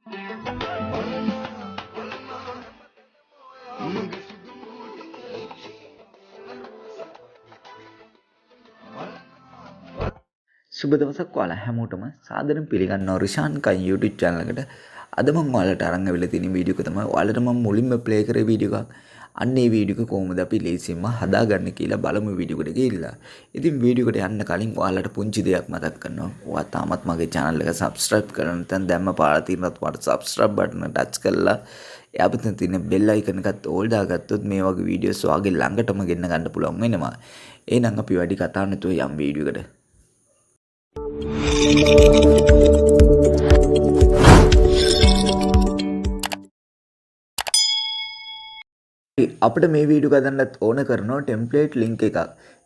සුබ දවසක් ඔයාලා හැමෝටම සාදරයෙන් පිළිගන්නවා රිෂාන් කයි YouTube channel එකට. අද මම ඔයාලට අරන් ආවිල්ලා තියෙන වීඩියෝ එක තමයි ඔයාලට මම මුලින්ම ප්ලේ කරේ වීඩියෝ එකක්. අන්න ඒ වීඩියෝ එක කොහොමද අපි ලේසියෙන්ම හදාගන්නේ කියලා බලමු වීඩියෝ එකට ගිහිල්ලා. ඉතින් වීඩියෝ එකට යන්න කලින් ඔයාලට පුංචි දෙයක් මතක් කරනවා. ඔයා තාමත් මගේ channel එක subscribe කරලා නැත්නම් දැම්ම පාලා තියෙනවත් ඔයාලට subscribe button එක touch කරලා එයා පිටින් තියෙන bell icon එකත් all දාගත්තොත් මේ වගේ වීඩියෝස් ඔයාගේ ළඟටම ගෙන්න ගන්න පුළුවන් වෙනවා. එහෙනම් අපි වැඩි කතා නැතුව යම් වීඩියෝ එකට. අපිට මේ වීඩියෝ ගන්නත් ඕන කරනවා ටෙම්ප්ලේට් ලින්ක් එකක්.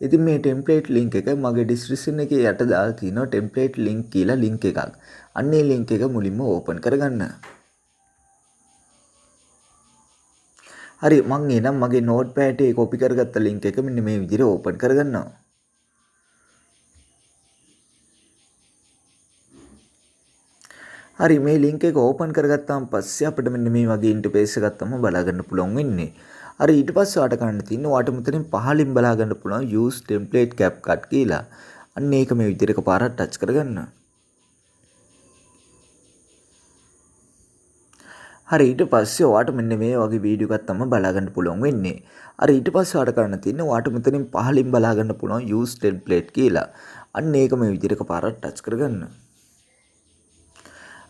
ඉතින් මේ ටෙම්ප්ලේට් ලින්ක් එක මගේ ඩිස්ක්‍රිප්ෂන් එකේ යට දාලා තියෙනවා ටෙම්ප්ලේට් ලින්ක් කියලා ලින්ක් එකක්. අන්න ඒ ලින්ක් එක මුලින්ම ඕපන් කරගන්න. හරි මම එනම් මගේ නෝට්පෑඩ් එකේ කොපි කරගත්ත ලින්ක් එක මෙන්න මේ විදිහට ඕපන් කරගන්නවා. හරි මේ ලින්ක් එක ඕපන් කරගත්තාම පස්සේ අපිට මෙන්න මේ වගේ ඉන්ටර්ෆේස් එකක් තමයි බලා ගන්න පුළුවන් වෙන්නේ. හරි ඊට පස්සේ ඔයාලට කරන්න තියෙන්නේ ඔයාලට මෙතනින් පහලින් බලා ගන්න පුළුවන් use template CapCut කියලා. අන්න ඒක මේ විදිහට එකපාරක් ටච් කරගන්න. හරි ඊට පස්සේ ඔයාලට මෙන්න මේ වගේ වීඩියෝ එකක් තමයි බලා ගන්න පුළුවන් වෙන්නේ. හරි ඊට පස්සේ ඔයාලට කරන්න තියෙන්නේ ඔයාලට මෙතනින් පහලින් බලා ගන්න පුළුවන් use template කියලා. අන්න ඒක මේ විදිහට එකපාරක් ටච් කරගන්න.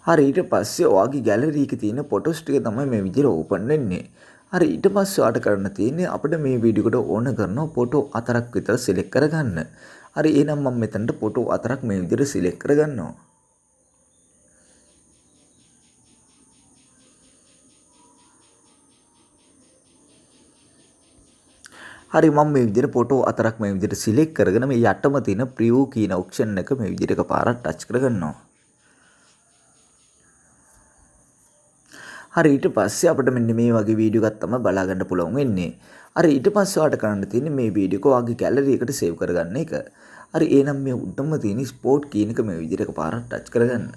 හරි ඊට පස්සේ ඔයාගේ ගැලරි එකේ තියෙන ෆොටෝස් ටික තමයි මේ විදිහට ඕපන් වෙන්නේ. හරි ඊට පස්සේ ඔයාලට කරන්න තියෙන්නේ අපිට මේ වීඩියෝ එකට ඕන කරන ෆොටෝ 4ක් විතර සිලෙක්ට් කරගන්න. හරි එහෙනම් මම මෙතනට ෆොටෝ 4ක් මේ විදිහට සිලෙක්ට් කරගන්නවා. හරි මම මේ විදිහට ෆොටෝ 4ක් මේ විදිහට සිලෙක්ට් කරගෙන මේ යටම තියෙන ප්‍රිව් කියන ඔප්ෂන් එක මේ විදිහට එකපාරක් ටච් කරගන්නවා. හරි ඊට පස්සේ අපිට මෙන්න මේ වගේ වීඩියෝ එකක් තමයි බලා ගන්න පුළුවන් වෙන්නේ. හරි ඊට පස්සේ ඔයාලට කරන්න තියෙන්නේ මේ වීඩියෝ එක ඔයාගේ ගැලරි එකට සේව් කරගන්න එක. හරි එහෙනම් මේ උඩම තියෙන ස්පෝට් කියන එක මේ විදිහට එකපාරක් ටච් කරගන්න.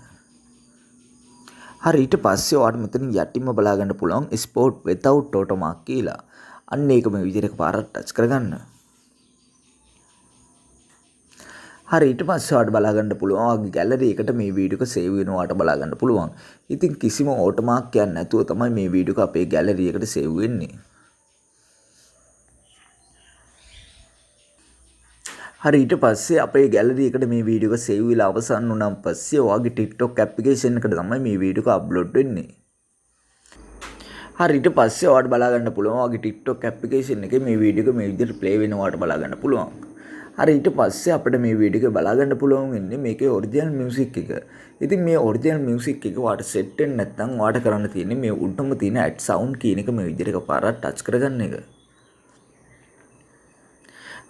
හරි ඊට පස්සේ ඔයාලට මෙතනින් යටින්ම බලා ගන්න පුළුවන් ස්පෝට් without watermark කියලා. අන්න ඒක මේ විදිහට එකපාරක් ටච් කරගන්න. හරි ඊට පස්සේ ඔයාලට බලා ගන්න පුළුවන් ඔයාගේ ගැලරි එකට මේ වීඩියෝ එක සේව් වෙනවා ඔයාලට බලා ගන්න පුළුවන්. ඉතින් කිසිම ඕටෝමාක් එකක් නැතුව තමයි මේ වීඩියෝ එක අපේ ගැලරි එකට සේව් වෙන්නේ. හරි ඊට පස්සේ අපේ ගැලරි එකට මේ වීඩියෝ එක සේව් වෙලා අවසන් වුණාන් පස්සේ ඔයාගේ TikTok ඇප්ලිකේෂන් එකට තමයි මේ වීඩියෝ එක අප්ලෝඩ් වෙන්නේ. හරි ඊට පස්සේ ඔයාලට බලා ගන්න පුළුවන් ඔයාගේ TikTok ඇප්ලිකේෂන් එකේ මේ වීඩියෝ එක මේ විදිහට ප්ලේ වෙනවා ඔයාලට බලා ගන්න පුළුවන්. හරි ඊට පස්සේ අපිට මේ වීඩියෝ එක බලා ගන්න පුළුවන් වෙන්නේ මේකේ ඔරිජිනල් මියුසික් එක. ඉතින් මේ ඔරිජිනල් මියුසික් එක ඔයාලට සෙට් වෙන්නේ නැත්නම් ඔයාලට කරන්න තියෙන්නේ මේ උඩම තියෙන ඇඩ් සවුන්ඩ් කියන එක මේ විදිහට එකපාරක් ටච් කරගන්න එක.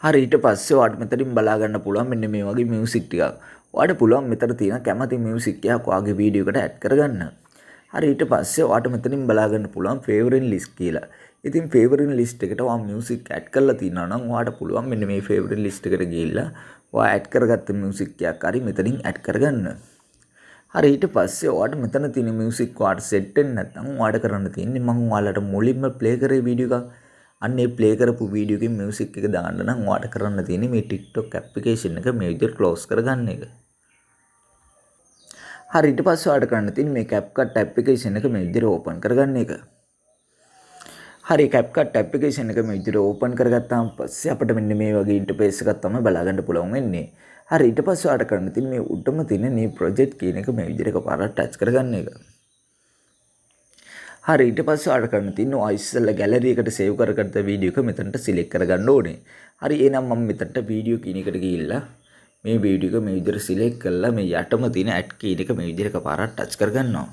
හරි ඊට පස්සේ ඔයාලට මෙතනින් බලා ගන්න පුළුවන් මෙන්න මේ වගේ මියුසික් ටිකක්. ඔයාලට පුළුවන් මෙතන තියෙන කැමති මියුසික් එකක් ඔයාගේ වීඩියෝ එකට ඇඩ් කරගන්න. හරි ඊට පස්සේ ඔයාලට මෙතනින් බලා ගන්න පුළුවන් ෆේවරිට් ලිස්ට් කියලා. ඉතින් ෆේවරිට් ලිස්ට් එකට ඔයා මියුසික් ඇඩ් කරලා තියනවා නම් ඔයාලට පුළුවන් මෙන්න මේ ෆේවරිට් ලිස්ට් එකට ගිහිල්ලා ඔයා ඇඩ් කරගත්ත මියුසික් එකක් හරි මෙතනින් ඇඩ් කරගන්න. හරි ඊට පස්සේ ඔයාලට මෙතන තියෙන මියුසික් ඔයාලට සෙට් වෙන්නේ නැත්නම් ඔයාලට කරන්න තියෙන්නේ මම ඔයාලට මුලින්ම ප්ලේ කරේ වීඩියෝ එකක්. අන්න ඒ ප්ලේ කරපු වීඩියෝ එකේ මියුසික් එක දාන්න නම් ඔයාලට කරන්න තියෙන්නේ මේ TikTok ඇප්ලිකේෂන් එක මේ විදිහට ක්ලෝස් කරගන්න එක. හරි ඊට පස්සේ ඔයාලට කරන්න තියෙන්නේ මේ CapCut ඇප්ලිකේෂන් එක මේ විදිහට ඕපන් කරගන්න එක. හරි CapCut ඇප්ලිකේෂන් එක මේ විදිහට ඕපන් කරගත්තාම පස්සේ අපිට මෙන්න මේ වගේ ඉන්ටර්ෆේස් එකක් තමයි බලා ගන්න පුළුවන් වෙන්නේ. හරි ඊට පස්සේ ඔයාලට කරන්න තියෙන්නේ මේ උඩම තියෙන new project කියන එක මේ විදිහට එකපාරක් ටච් කරගන්න එක. හරි ඊට පස්සේ ඔයාලට කරන්න තියෙන්නේ ඔයා ඉස්සෙල්ලා ගැලරි එකට සේව් කරගත්ත වීඩියෝ එක මෙතනට සිලෙක්ට් කරගන්න ඕනේ. හරි එහෙනම් මම මෙතනට වීඩියෝ කියන එකට ගිහිල්ලා මේ වීඩියෝ එක මේ විදිහට සිලෙක්ට් කරලා මේ යටම තියෙන ඇඩ් කියන එක මේ විදිහට එකපාරක් ටච් කරගන්නවා.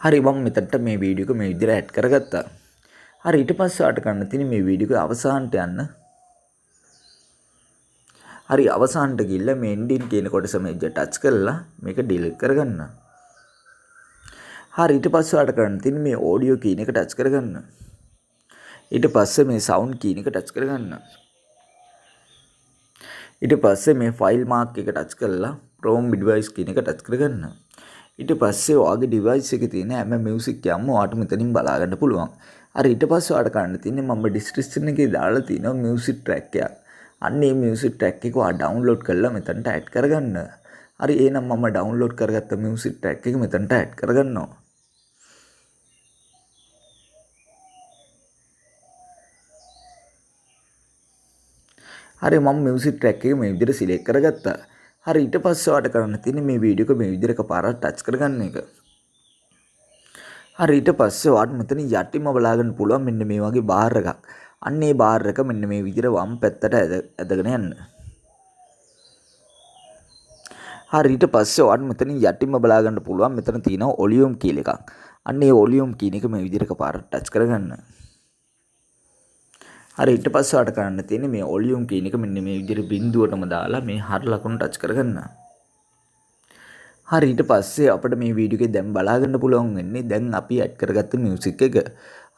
හරි මම මෙතනට මේ වීඩියෝ එක මේ විදිහට ඇඩ් කරගත්තා. හරි ඊට පස්සේ ඔයාලට කරන්න තියෙන්නේ මේ වීඩියෝ එක අවසානට යන්න. හරි අවසානට ගිහිල්ලා මේ එන්ඩින් කියන කොටස මේ විදිහට ටච් කරලා මේක ඩිලීට් කරගන්න. හරි ඊට පස්සේ ඔයාලට කරන්න තියෙන්නේ මේ ඔඩියෝ කියන එක ටච් කරගන්න. ඊට පස්සේ මේ සවුන්ඩ් කියන එක ටච් කරගන්න. ඊට පස්සේ මේ ෆයිල් මාක් එක ටච් කරලා Chrome device කියන එක ටච් කරගන්න. ඊට පස්සේ ඔයාගේ ඩිවයිස් එකේ තියෙන හැම මියුසික් එකක්ම ඔයාට මෙතනින් බලා ගන්න පුළුවන්. අර ඊට පස්සේ ඔයාට කරන්න තියෙන්නේ මම ඩිස්ක්‍රිප්ෂන් එකේ දාලා තියෙනවා මියුසික් ට්‍රැක් එකක්. අන්න මේ මියුසික් ට්‍රැක් එක ඔයා ඩවුන්ලෝඩ් කරලා මෙතනට ඇඩ් කරගන්න. හරි එහෙනම් මම ඩවුන්ලෝඩ් කරගත්ත මියුසික් ට්‍රැක් එක මෙතනට ඇඩ් කරගන්නවා. හරි මම මියුසික් ට්‍රැක් එක මේ විදිහට සිලෙක්ට් කරගත්තා. හරි ඊට පස්සේ ඔයාලට කරන්න තියෙන්නේ මේ වීඩියෝ එක මේ විදිහට එකපාරට ටච් කරගන්න එක. හරි ඊට පස්සේ ඔයාලට මෙතන යටිම බලා ගන්න පුළුවන් මෙන්න මේ වගේ බාර් එකක්. අන්න ඒ බාර් එක මෙන්න මේ විදිහට වම් පැත්තට ඇදගෙන යන්න. හරි ඊට පස්සේ ඔයාලට මෙතන යටිම බලා ගන්න පුළුවන් මෙතන තියෙනවා වොලියුම් කියලා එකක්. අන්න ඒ වොලියුම් කියන එක මේ විදිහට එකපාරට ටච් කරගන්න. හරි ඊට පස්සේ ඔයාලට කරන්න තියෙන්නේ මේ වොලියුම් කියන එක මෙන්න මේ විදිහට බිඳුවටම දාලා මේ හර ලකුණු ටච් කරගන්න. හරි ඊට පස්සේ අපිට මේ වීඩියෝ එකේ දැන් බලා ගන්න පුළුවන් වෙන්නේ දැන් අපි ඇඩ් කරගත්ත මියුසික් එක.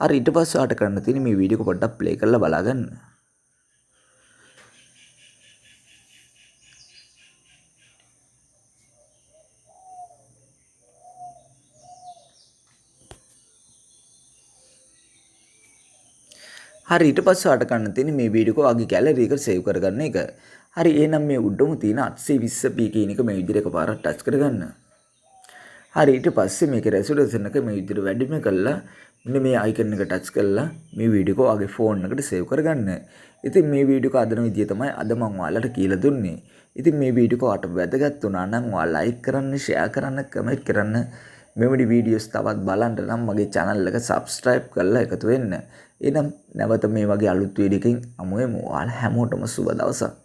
හරි ඊට පස්සේ ඔයාලට කරන්න තියෙන්නේ මේ වීඩියෝ එක පොඩ්ඩක් ප්ලේ කරලා බලා ගන්න. හරි ඊට පස්සේ ඔයාලට කරන්න තියෙන්නේ මේ වීඩියෝ එක ඔයාගේ ගැලරි එකට සේව් කරගන්න එක. හරි එහෙනම් මේ උඩම තියෙන 820p කියන එක මේ විදිහට එකපාරක් ටච් කරගන්න. හරි ඊට පස්සේ මේකේ රෙසොලූෂන් එක මේ විදිහට වැඩිම කරලා මෙන්න මේ අයිකන් එක ටච් කරලා මේ වීඩියෝ එක ඔයාගේ ෆෝන් එකට සේව් කරගන්න. ඉතින් මේ වීඩියෝ එක අදන විදිය තමයි අද මම ඔයාලට කියලා දුන්නේ. ඉතින් මේ වීඩියෝ එක ඔයාලට වැදගත් වුණා නම් ඔයා ලයික් කරන්න, ෂෙයා කරන්න, කමෙන්ට් කරන්න. මෙවැනි වීඩියෝස් තවත් බලන්න නම් මගේ channel එක subscribe කරලා එකතු වෙන්න. එහෙනම් නැවත මේ වගේ අලුත් වීඩියෝ එකකින් හමු වෙමු. ඔයාලා හැමෝටම සුබ දවසක්.